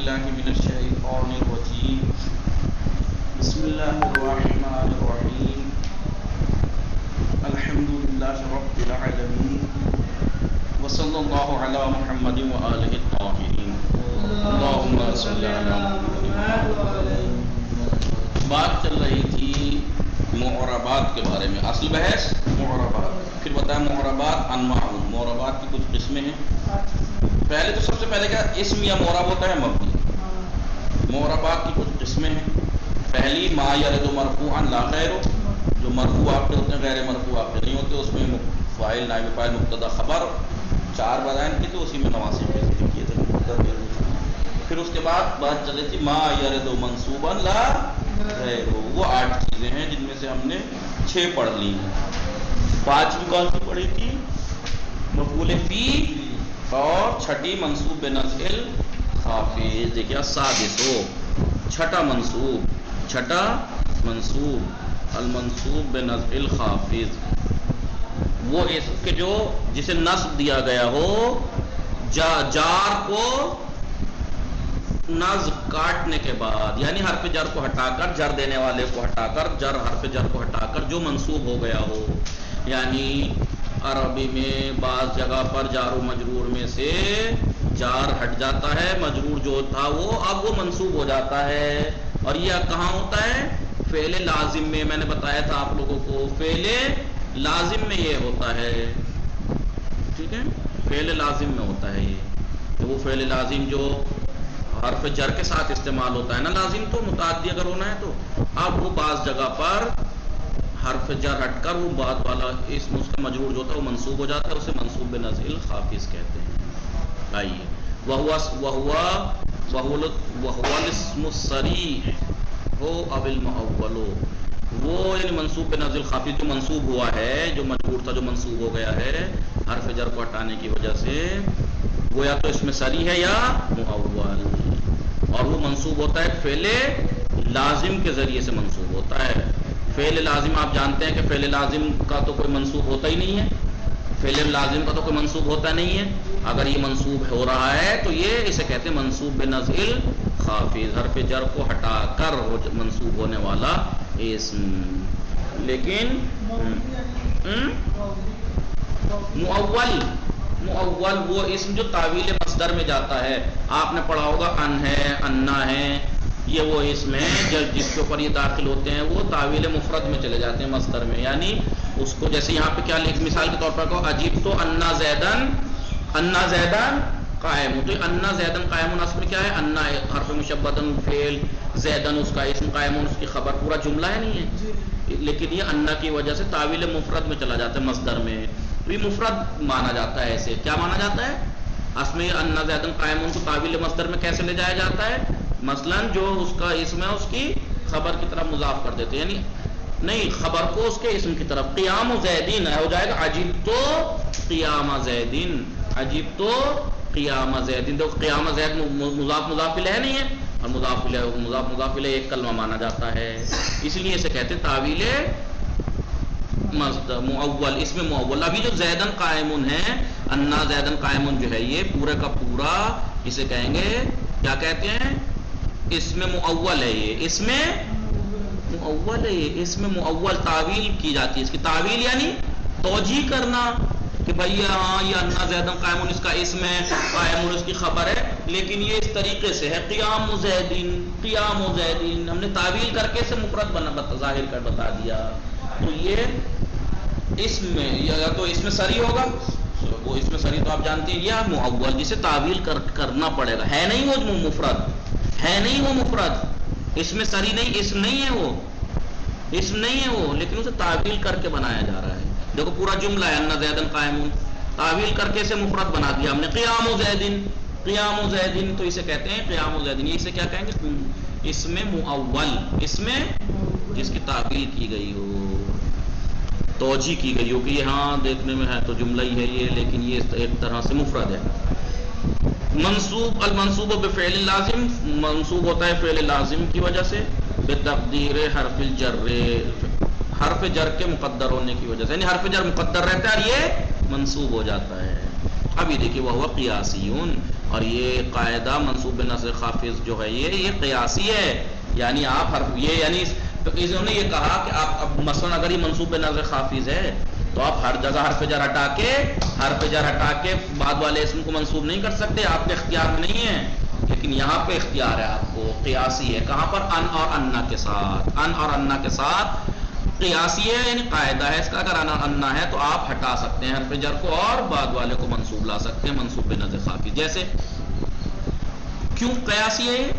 بالله من الشيطان الرجيم بسم الله الرحمن الرحيم الحمد لله رب العالمين وصلى الله على محمد وآله الطاهرين اللهم صل على محمد. بات چل رہی تھی معربات کے بارے میں. اصل بحث معربات، پھر بتایا معربات انواع. معربات کی کچھ قسمیں ہیں. پہلے تو سب سے پہلے کیا اسم یا معرب ہوتا ہے مبنی. معربات کی کچھ قسمیں ہیں. پہلی ما یرد مرفوعا لا غیر، جو مرفوع آپ کے ہوتے ہیں غیر مرفوع آپ کے نہیں ہوتے. اس میں فاعل نائب فاعل مبتدا خبر چار بیان کی تو اسی میں نواسب کے ذکر کیے تھے. پھر اس کے بعد بات چل رہی تھی ما یرد منصوبا لا غیر. وہ 8 چیزیں ہیں جن میں سے ہم نے 6 پڑھ لی ہیں. 5ویں کون سی پڑھی تھی؟ مفعول فی، اور 6ٹی منصوب بنزع الخافض. دیکھیے السادس ہو چھٹا منصوب المنصوب بنزع الخافض، وہ اس کے جو جسے نصب دیا گیا ہو، جار کو نصب کاٹنے کے بعد، یعنی حرف جر کو ہٹا کر، جر دینے والے کو ہٹا کر، حرف جر کو ہٹا کر جو منصوب ہو گیا ہو. یعنی عربی میں بعض جگہ پر جار و مجرور میں سے جار ہٹ جاتا ہے، مجرور جو تھا وہ اب وہ منصوب ہو جاتا ہے. اور یہ کہاں ہوتا ہے؟ فعل لازم میں. میں نے بتایا تھا آپ لوگوں کو فعل لازم میں یہ ہوتا ہے. ٹھیک ہے، فعل لازم میں ہوتا ہے یہ. تو وہ فعل لازم جو حرف جر کے ساتھ استعمال ہوتا ہے نا، لازم تو متعدی اگر ہونا ہے تو. اب وہ بعض جگہ پر حرف جر ہٹ کر وہ بعد والا اسم اس کا مجرور جو ہوتا ہے وہ منصوب ہو جاتا ہے. اسے منصوب بنزع الخافض کہتے ہیں. آئیے وَهُوَ الاسم الصریح ہو او المؤول، وہ یعنی منصوب بنزع الخافض جو منصوب ہوا ہے، جو مجرور تھا جو منصوب ہو گیا ہے حرف جر کو ہٹانے کی وجہ سے، وہ یا تو اسم صریح ہے یا مؤول. اور وہ منصوب ہوتا ہے فعل لازم کے ذریعے سے منصوب ہوتا ہے. فعل لازم آپ جانتے ہیں کہ فعل لازم کا تو کوئی منصوب ہوتا ہی نہیں ہے. فعل لازم کا تو کوئی منصوب ہوتا نہیں ہے. اگر یہ منصوب ہو رہا ہے تو یہ اسے کہتے ہیں منصوب بنزع الخافض، حرف جر کو ہٹا کر منصوب ہونے والا اسم. لیکن مؤول وہ اسم جو تعویل مصدر میں جاتا ہے. آپ نے پڑھا ہوگا ان ہے، انا ہے، یہ وہ اسم ہے جس کے اوپر یہ داخل ہوتے ہیں وہ تعویل مفرد میں چلے جاتے ہیں مصدر میں. یعنی اس کو جیسے یہاں پہ کیا مثال کے طور پر کہو عجیب تو انا زیدن قائم. تو انا زیدن قائم اصل میں کیا ہے؟ انا حرف مشبہۃ فعل، زیدن اس کا اسم، قائم اس کی خبر، پورا جملہ ہے نہیں ہے. لیکن یہ انا کی وجہ سے تعویل مفرد میں چلا جاتا ہے مصدر میں. تو یہ مفرد مانا جاتا ہے. ایسے کیا مانا جاتا ہے؟ اصل میں انا زیدن قائم کو تعویل مصدر میں کیسے لے جایا جاتا ہے؟ مثلا جو اس کا اسم ہے اس کی خبر کی طرف مضاف کر دیتے ہیں. یعنی نہیں، خبر کو اس کے اسم کی طرف. قیام زیدین ہو جائے گا عجیب تو قیام زیدین، عجیب تو قیام زیدین. تو قیام زید مضاف الیہ نہیں ہے، اور مضاف الیہ ایک کلمہ مانا جاتا ہے. اس لیے اسے کہتے ہیں تعویل مصدر مؤول، اس میں مؤول. ابھی جو زیدن قائمون ہے، انا زیدن قائمون جو ہے یہ پورے کا پورا اسے کہیں گے کیا کہتے ہیں؟ اس میں مؤول ہے. یہ اس میں مؤول ہے. اس میں مؤول تعویل کی جاتی ہے. اس کی تعویل یعنی توجیہ کرنا کہ بھائی ہاں یہ انا زیدن قائمون اس کا اسم ہے، قائمون اس کی خبر ہے، لیکن یہ اس طریقے سے ہے قیام زیدین. ہم نے تعویل کر کے اسے مفرد ظاہر کر بتا دیا. تو یہ اسم میں یا تو اس میں صریح ہوگا، وہ اس میں صریح تو آپ جانتے ہیں، یا مؤول جسے تعویل کرنا پڑے گا. ہے نہیں وہ مفرد، اس میں صریح نہیں، اسم نہیں ہے وہ، لیکن اسے تعویل کر کے بنایا جا رہا ہے. دیکھو پورا جملہ ہے انا زیدن قائمون، تعویل کر کے اسے مفرد بنا دیا ہم نے قیام زیدن. تو اسے کہتے ہیں قیام زیدن. یہ اسے کیا کہیں گے؟ اس میں مؤول، اس میں جس کی تعویل کی گئی ہو، توجیہ کی گئی ہو کہ یہ ہاں دیکھنے میں ہے تو جملہ ہی ہے یہ، لیکن یہ ایک طرح سے مفرد ہے. منصوب المنصوب بفعل لازم، منصوب ہوتا ہے فعل لازم کی وجہ سے، بتقدیر حرف الجر، حرف جر کے مقدر ہونے کی وجہ سے. یعنی حرف جر مقدر رہتا ہے اور یہ منصوب ہو جاتا ہے. ابھی دیکھیے وہ قیاسیون، اور یہ قاعدہ منصوب نظر خافض جو ہے یہ قیاسی ہے، یعنی آپ حرف یہ یعنی تو انہوں نے یہ کہا کہ آپ اب مثلا اگر یہ منصوب نظر خافض ہے تو آپ ہر جگہ حرف جر ہٹا کے بعد والے اسم کو منصوب نہیں کر سکتے، آپ کے اختیار میں نہیں ہے، لیکن یہاں پہ اختیار ہے آپ کو، قیاسی ہے، کہاں پر ان اور انا کے ساتھ، ان اور انا کے ساتھ قیاسی ہے، یعنی قاعدہ ہے اس کا، اگر انا ہے تو آپ ہٹا سکتے ہیں حرف جر کو اور بعد والے کو منصوب لا سکتے ہیں منصوب نظر خافض. جیسے کیوں قیاسی ہے یہ؟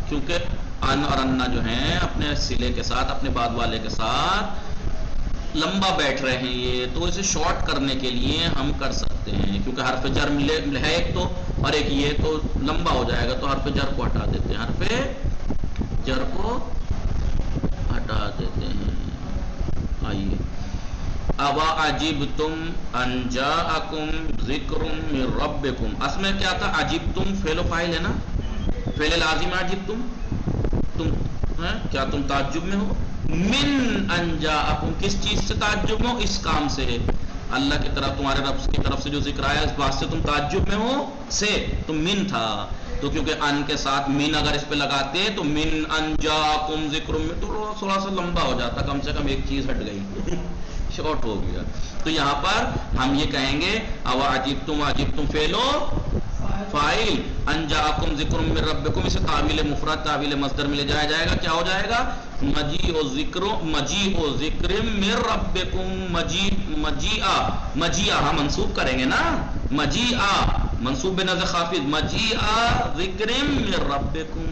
کیونکہ ان اور انا جو ہیں اپنے صلے کے ساتھ اپنے بعد والے کے ساتھ لمبا بیٹھ رہے ہیں یہ، تو اسے شارٹ کرنے کے لیے ہم کر سکتے ہیں، کیونکہ حرف جر ہے ایک تو اور ایک یہ تو لمبا ہو جائے گا، تو حرف جر کو ہٹا دیتے ہیں، حرف جر کو ہٹا دیتے ہیں. آئیے اوا عجبتم ان جاءکم ذکر من ربکم، اس میں کیا تھا؟ عجبتم فعل و فاعل ہے نا، فعل لازم ہے عجبتم، کیا تم تعجب میں ہو؟ من ان جاءکم، کس چیز سے تعجب میں ہو؟ اس کام سے، اللہ کی طرف تمہارے رب کی طرف سے جو ذکر آیا اس بات سے تم تعجب میں ہو، سے تو من تھا، تو کیونکہ ان کے ساتھ من اگر اس پہ لگاتے تو من ان جاءکم ذکر میں تو تھوڑا سا لمبا ہو جاتا، کم سے کم ایک چیز ہٹ گئی، شارٹ ہو گیا. تو یہاں پر ہم یہ کہیں گے اوا عجبتم فعل و فاعل، ان جاءکم ذکر من ربکم، اسے تعویل مفرد تعویل مصدر میں لے جایا جائے گا، کیا ہو جائے گا؟ مجیء ذکر من ربکم، مجیء ہاں منصوب کریں گے نا، مجیء منصوب بنظر خافض، مجیء ذکر من ربکم.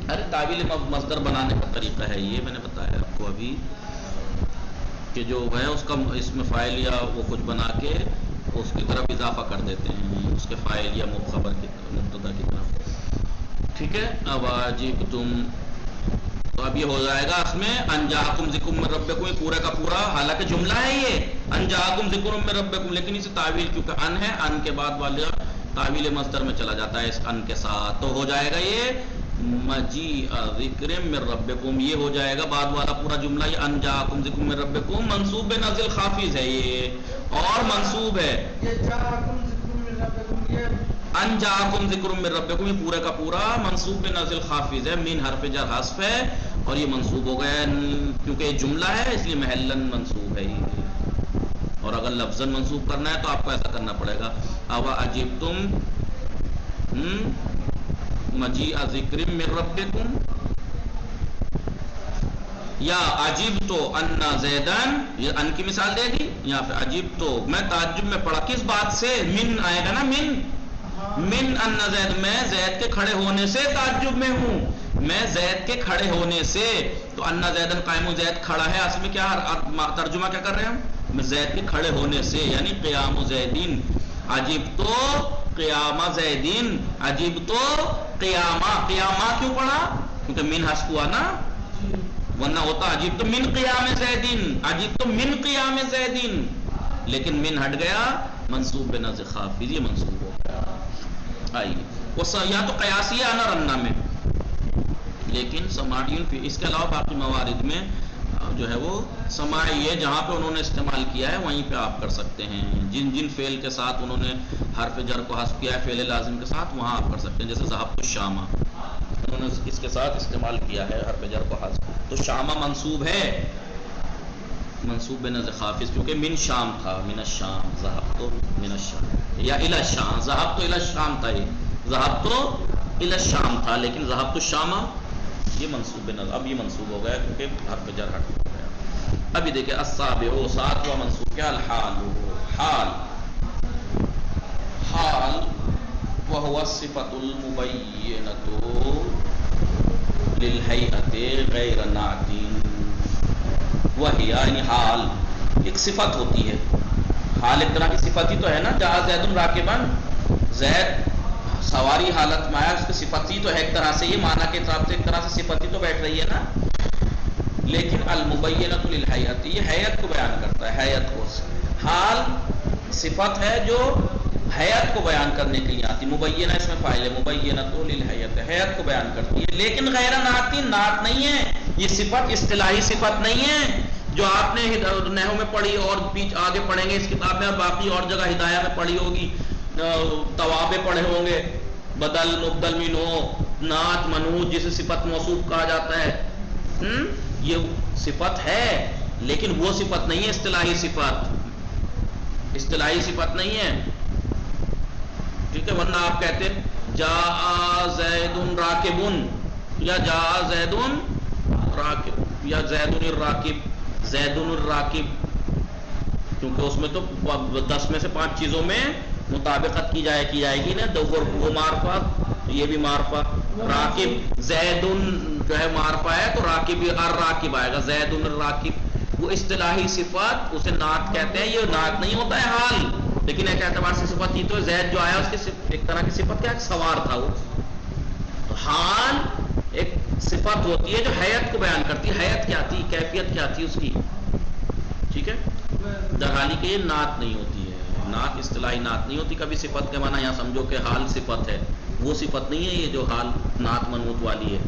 ارے تعویل مصدر بنانے کا طریقہ ہے یہ، میں نے بتایا آپ کو ابھی کہ جو ہے اس کا اس میں فاعل یا وہ کچھ بنا کے اس کی طرف اضافہ کر دیتے ہیں، اس کے فاعل یا خبر کی مبتدا کی طرف، ٹھیک ہے. اب عجبتم تو اب یہ ہو جائے گا اس میں ان جاءکم ذکر من ربکم، یہ پورا کا پورا حالانکہ جملہ ہے یہ ان جاءکم ذکر من ربکم، لیکن اسے تعویل کیونکہ ان ہے، ان کے بعد والا تعویل مصدر میں چلا جاتا ہے اس ان کے ساتھ، تو ہو جائے گا یہ مجیء ذکر من ربکم، یہ ہو جائے گا بعد والا پورا جملہ، یہ ان جاءکم ذکر من ربکم منصوب بنزل خافض ہے یہ، اور منصوب ہے ان جاءکم ذکر من ربکم، یہ پورا کا پورا منصوب بنزل خافض ہے، من حرف جر حذف ہے اور یہ منصوب ہو گیا کیونکہ یہ جملہ ہے اس لیے محلن منصوب ہے یہ. اور اگر لفظاً منصوب کرنا ہے تو آپ کو ایسا کرنا پڑے گا اوا عجبتم مجیء ذکر من ربکم، یا عجبت ان زیدن، یہ ان کی مثال دے دی یہاں پہ، عجبت میں تعجب میں پڑا، کس بات سے؟ من آئے گا نا، من ان زید، میں زید کے کھڑے ہونے سے تعجب میں ہوں، میں زید کے کھڑے ہونے سے، تو ان زیدن قائم، زید کھڑا ہے، اصل میں کیا ترجمہ کیا کر رہے ہیں ہم؟ زید کے کھڑے ہونے سے، یعنی قیام زیدین، عجبت قیام زیدین، عجبت قیامہ کیوں پڑھا؟ کیونکہ من حذف ہوا نا، ورنہ ہوتا عجبت من قیام زیدین، عجبت من قیام زیدین، لیکن من ہٹ گیا منصوب بنظر خافض، یہ منصوب ہو گیا. آئیے یا تو قیاسی ہے انا رنا میں، لیکن سماعین پہ اس کے علاوہ باقی موارد میں جو ہے وہ سماعی ہے، جہاں پہ انہوں نے استعمال کیا ہے وہیں پہ آپ کر سکتے ہیں، جن فعل کے ساتھ انہوں نے حرف جر کو حذف کیا ہے فعل لازم کے ساتھ وہاں آپ کر سکتے ہیں. جیسے ذهبت الشام، انہوں نے اس کے ساتھ استعمال کیا ہے حرف جر کو حذف، تو شامہ منصوب ہے، منصوب بنظر خافض کیونکہ من شام تھا، من الشام، ذهبت من الشام یا الی الشام، ذهبت الی الشام تھا، یہ ذهبت الی الشام تھا، لیکن ذهبت الشام یہ منصوب بنظر، اب یہ منصوب ہو گیا کیونکہ حرف جر ہٹ ہو گیا. ابھی دیکھیں السابع، ساتواں منصوب کیا؟ الحال، حال وهو الصفة المبينة للهيئة غير نعت، وہی یعنی حال ایک صفت ہوتی ہے، حال ایک طرح کی صفت ہی تو ہے نا، جہاں زید راکبن، زید سواری حالت میں آیا، اس کی صفت ہی تو ہے ایک طرح سے، یہ معنی کے حساب سے ایک طرح سے صفت ہی تو بیٹھ رہی ہے نا. لیکن المبینۃ للحیۃ، یہ حیت کو بیان کرتا ہے، حیت کو، حال صفت ہے جو حیت کو بیان کرنے کے لیے آتی، مبینہ اس میں فاعل ہے، مبینۃ للحیۃ، حیت کو بیان کرتی ہے، لیکن غیر نعت، نعت نہیں ہے، یہ صفت اصطلاحی صفت نہیں ہے جو آپ نے نحو میں پڑھی اور آگے پڑھیں گے اس کتاب میں اور باقی اور جگہ ہدایہ میں پڑھی ہوگی، توابع پڑھے ہوں گے، بدل مبدل منو، نعت منعوت جسے صفت موصوف کہا جاتا ہے، یہ صفت ہے لیکن وہ صفت نہیں ہے اصطلاحی صفت، اصطلاحی صفت نہیں ہے، ٹھیک ہے؟ ورنہ آپ کہتے جاء زید راکب یا جاء زید راکب یا زید الراکب، زید الراکب، کیونکہ اس میں تو 10 میں سے 5 چیزوں میں مطابقت کی جائے گی نا، وہ معرفہ، یہ بھی معرفہ، راکب زید جو ہے معرفہ ہے تو راکب الراکب آئے گا، زید الراکب، وہ اصطلاحی صفت اسے نعت کہتے ہیں، یہ نعت نہیں ہوتا ہے حال، لیکن ایک اعتبار سے صفت ہی تو زید جو آیا اس کی ایک طرح کی صفت کیا، ایک سوار تھا وہ، تو حال ایک صفت ہوتی ہے جو حیت کو بیان کرتی ہے، حیت کیا تھی، کیفیت کیا تھی اس کی، ٹھیک ہے؟ درحالی کہ یہ نعت نہیں ہوتی ہے، نعت اصطلاحی نعت نہیں ہوتی، کبھی صفت کے معنی یہاں سمجھو کہ حال صفت ہے، وہ صفت نہیں ہے یہ جو حال نعت منعوت والی ہے،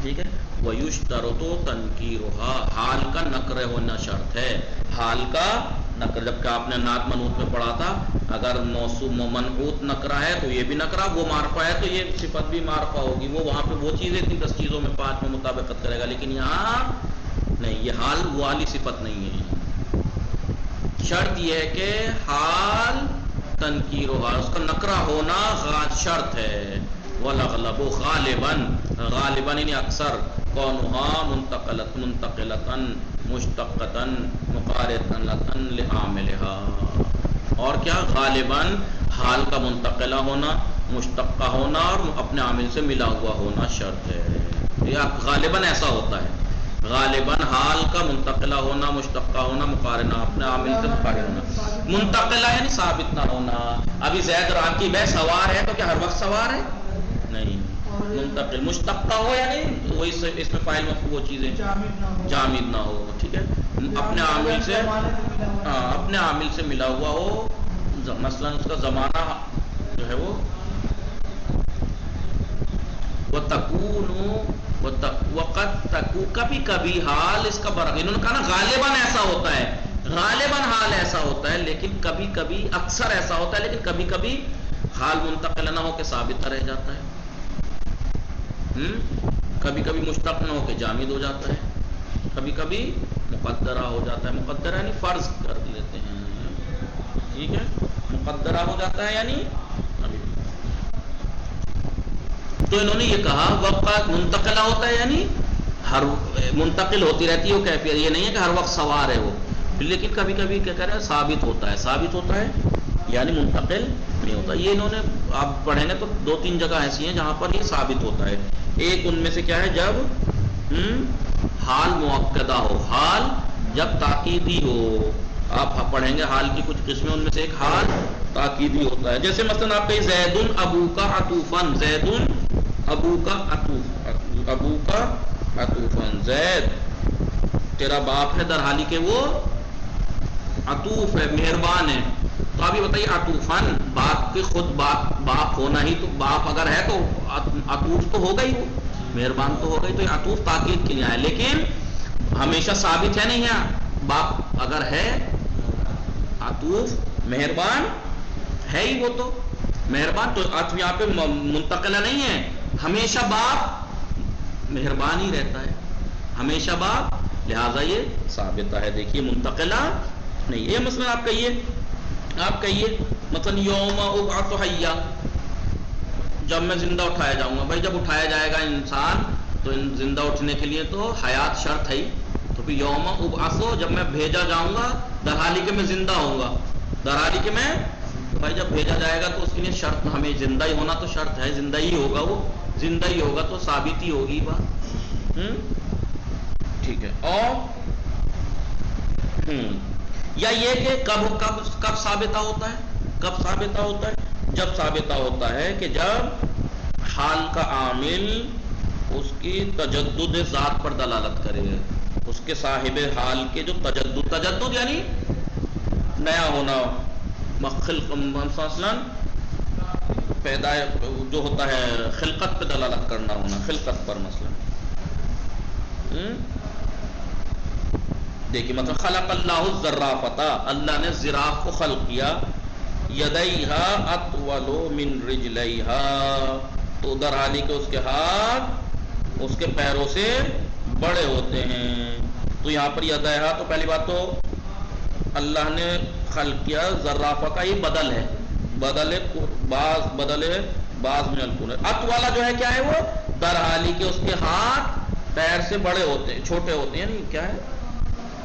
ٹھیک ہے؟ وَيُشْتَرُطُ تَنْكِيرُهَا، حال کا نکرہ ہونا شرط ہے، حال کا نکرہ، جبکہ آپ نے نعت منعوت میں پڑھا تھا اگر موصوف منعوت نکرہ ہے تو یہ بھی نکرہ، وہ معرفہ ہے تو یہ صفت بھی معرفہ ہوگی، وہ وہاں پہ وہ چیزیں تھیں 10 چیزوں میں 5 میں مطابقت کرے گا، لیکن یہاں نہیں، یہ حال والی صفت نہیں ہے، شرط یہ ہے کہ حال تنکیرها، اس کا نکرہ ہونا شرط ہے، والاغلب غالباً، غالباً یعنی اکثر، کونها منتقلۃ مشتقۃ مقارنۃ لعاملها، اور کیا، غالباً حال کا منتقلہ ہونا، مشتقہ ہونا اور اپنے عامل سے ملا ہوا ہونا شرط ہے، یا غالباً ایسا ہوتا ہے، غالباً حال کا منتقلہ ہونا، مشتقہ ہونا، مقارنہ، اپنے عامل سے مقارنہ ہونا، منتقلہ یعنی ثابت نہ ہونا، ابھی زید راکب ہے، سوار ہے تو کیا ہر وقت سوار ہے؟ نہیں، منتقل، مشتقہ ہو یعنی وہی اس میں فاعل مفعول وہ چیزیں جامد نہ ہو، ٹھیک ہے؟ اپنے عامل سے، ہاں اپنے عامل سے ملا ہوا ہو، مثلا اس کا زمانہ جو ہے وہ وقت تکو، کبھی کبھی حال اس کا برق، انہوں نے کہا نا غالباً ایسا ہوتا ہے، غالباً حال ایسا ہوتا ہے، لیکن کبھی کبھی، اکثر ایسا ہوتا ہے لیکن کبھی کبھی حال منتقل نہ ہو کے ثابت رہ جاتا ہے، کبھی کبھی مشتق نہ ہو کے جامد ہو جاتا ہے، کبھی کبھی مقدرہ ہو جاتا ہے، مقدرہ یعنی فرض کر لیتے ہیں، ٹھیک ہے؟ مقدرہ ہو جاتا ہے یعنی، تو انہوں نے یہ کہا وقت منتقلہ ہوتا ہے یعنی ہر منتقل ہوتی رہتی ہے وہ کیفیت، یہ نہیں ہے کہ ہر وقت سوار ہے وہ، لیکن کبھی کبھی کیا کہہ رہے ہیں ثابت ہوتا ہے، ثابت ہوتا ہے یعنی منتقل نہیں ہوتا، یہ انہوں نے آپ پڑھیں گے تو 2-3 جگہ ایسی ہیں جہاں پر یہ ثابت ہوتا ہے، ایک ان میں سے کیا ہے جب حال مؤکدہ ہو، حال جب تاکیدی ہو، آپ پڑھیں گے حال کی کچھ قسمیں، ان میں سے ایک حال تاکیدی ہوتا ہے، جیسے مثلا آپ کہیں زید ابوکا عطوفن، زید ابوکا عطوف، ابوکا عطوفن، زید تیرا باپ ہے، در حالی کہ وہ عطوف ہے، مہربان ہے، تو آپ یہ بتائیے عطوفن، باپ کے خود باپ ہونا ہی، تو باپ اگر ہے تو عطوف تو ہوگا ہی، وہ مہربان تو ہوگا ہی، تو یہ عطوف تاکید کے لیے ہے، لیکن ہمیشہ ثابت ہے نہیں ہے، باپ اگر ہے عطوف مہربان ہے ہی، وہ تو مہربان، تو عطف یہاں پہ منتقلہ نہیں ہے، ہمیشہ باپ مہربان ہی رہتا ہے، ہمیشہ باپ، لہذا یہ ثابتہ ہے، دیکھیے منتقلہ نہیں، یہ مثلا آپ کہیے مثلا یوم ابعث حیا، جب میں زندہ اٹھایا جاؤں گا، بھائی جب اٹھایا جائے گا انسان تو زندہ اٹھنے کے لیے تو حیات شرط ہے ہی، تو پھر یوم ابعث، جب میں بھیجا جاؤں گا، در حالی کہ میں زندہ ہوں گا، در حالی کہ میں، بھائی جب بھیجا جائے گا تو اس کے لیے شرط، ہمیں زندہ ہی ہونا تو شرط ہے، زندہ ہی ہوگا، وہ زندہ ہی ہوگا تو ثابت ہی ہوگی بات، ٹھیک ہے؟ اور یا یہ کہ کب ثابتہ ہوتا ہے، کب ثابتہ ہوتا ہے، جب ثابتہ ہوتا ہے کہ جب حال کا عامل اس کی تجدد ذات پر دلالت کرے، اس کے صاحب حال کے جو تجدد یعنی نیا ہونا، مثلا پیدا جو ہوتا ہے خلقت پہ دلالت کرنا ہونا، خلقت پر مثلا دیکھیے مطلب خلق اللہ الزرافۃ، اللہ نے زراف کو خلق کیا، یدیہا اطول من رجلیہا، تو در حالی کہ اس کے ہاتھ اس کے پیروں سے بڑے ہوتے ہیں. تو یہاں پر یدیہا، تو پہلی بات تو اللہ نے خلق کیا زرافہ کا، یہ بدل ہے، بدل بعض من الکل. اطوالا جو ہے کیا ہے وہ، در حالی کہ اس کے ہاتھ پیر سے بڑے ہوتے ہیں، چھوٹے ہوتے ہیں، یعنی کیا ہے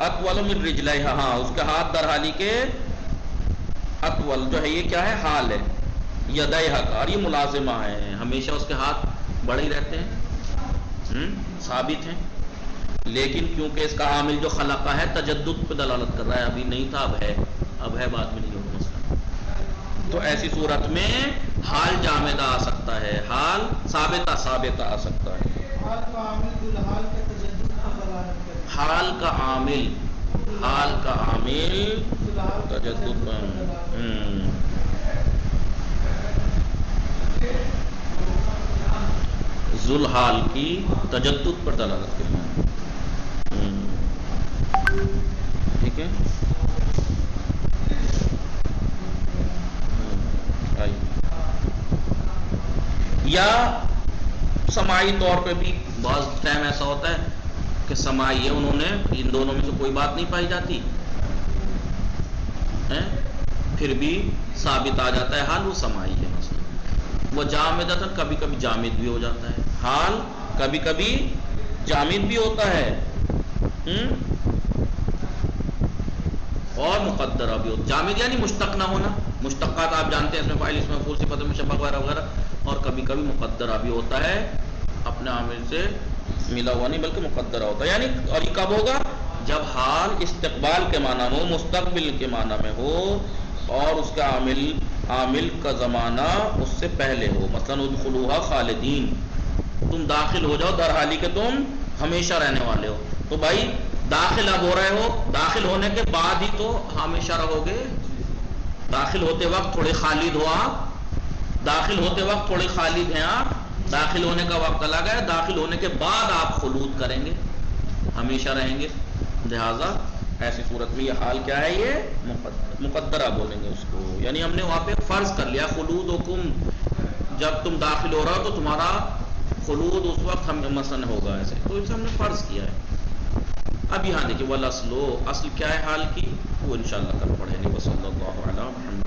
اطول من رجلیہا، ہاں اس کے ہاتھ در حالی کے اطول جو ہے یہ کیا ہے حال ہے یدیہا کا، اور یہ ملازمہ ہے، ہمیشہ اس کے ہاتھ بڑے ہی رہتے ہیں، ثابت ہیں. لیکن کیونکہ اس کا عامل جو خلقہ ہے تجدد پہ دلالت کر رہا ہے، ابھی نہیں تھا اب ہے، بعد میں نہیں ہوگا مسئلہ. تو ایسی صورت میں حال جامدہ آ سکتا ہے، حال ثابتہ آ سکتا ہے. حال کا عامل تجدد ذوالحال کی تجدد پر دلالت کرنا ہے. ٹھیک ہے، یا سماعی طور پہ بھی بعض ٹائم ایسا ہوتا ہے کہ سماعی ہے، انہوں نے ان دونوں میں سے کوئی بات نہیں پائی جاتی، پھر بھی ثابت آ جاتا ہے حال، وہ سماعی ہے. مثلا وہ جامدتاً، کبھی کبھی جامد بھی ہو جاتا ہے، حال کبھی کبھی جامد بھی ہوتا ہے، اور مقدرہ بھی ہوتا ہے. جامد یعنی مشتق نہ ہونا، مشتقات آپ جانتے ہیں، اس میں فاعل، اس میں مفعول، صفت مشبہ وغیرہ وغیرہ. اور کبھی کبھی مقدرہ بھی ہوتا ہے، اپنے عامل سے ملا ہوا نہیں بلکہ مقدرہ ہوتا ہے. یعنی اور یہ کب ہوگا، جب حال استقبال کے معنی میں ہو، مستقبل کے معنی میں ہو، اور اس کا عامل کا زمانہ اس سے پہلے ہو. مثلا ادخلوها خالدین، تم داخل ہو جاؤ در حالی کہ تم ہمیشہ رہنے والے ہو. تو بھائی داخل اب ہو رہے ہو، داخل ہونے کے بعد ہی تو ہمیشہ رہو گے. داخل ہوتے وقت تھوڑے خالد ہو آپ، داخل ہوتے وقت تھوڑے خالد ہیں آپ، داخل ہونے کا وقت الگ ہے، داخل ہونے کے بعد آپ خلود کریں گے، ہمیشہ رہیں گے. لہذا ایسی صورت میں یہ حال کیا ہے، یہ مقدرہ بولیں گے اس کو. یعنی ہم نے وہاں پہ فرض کر لیا خلودکم، جب تم داخل ہو رہا ہو تو تمہارا خلود اس وقت ہم مثلا ہوگا، ایسے تو اسے ہم نے فرض کیا ہے. اب یہاں دیکھیے والاصل، اصل کیا ہے حال کی، وہ انشاءاللہ کل پڑھیں گے. وصلی اللہ علی محمد.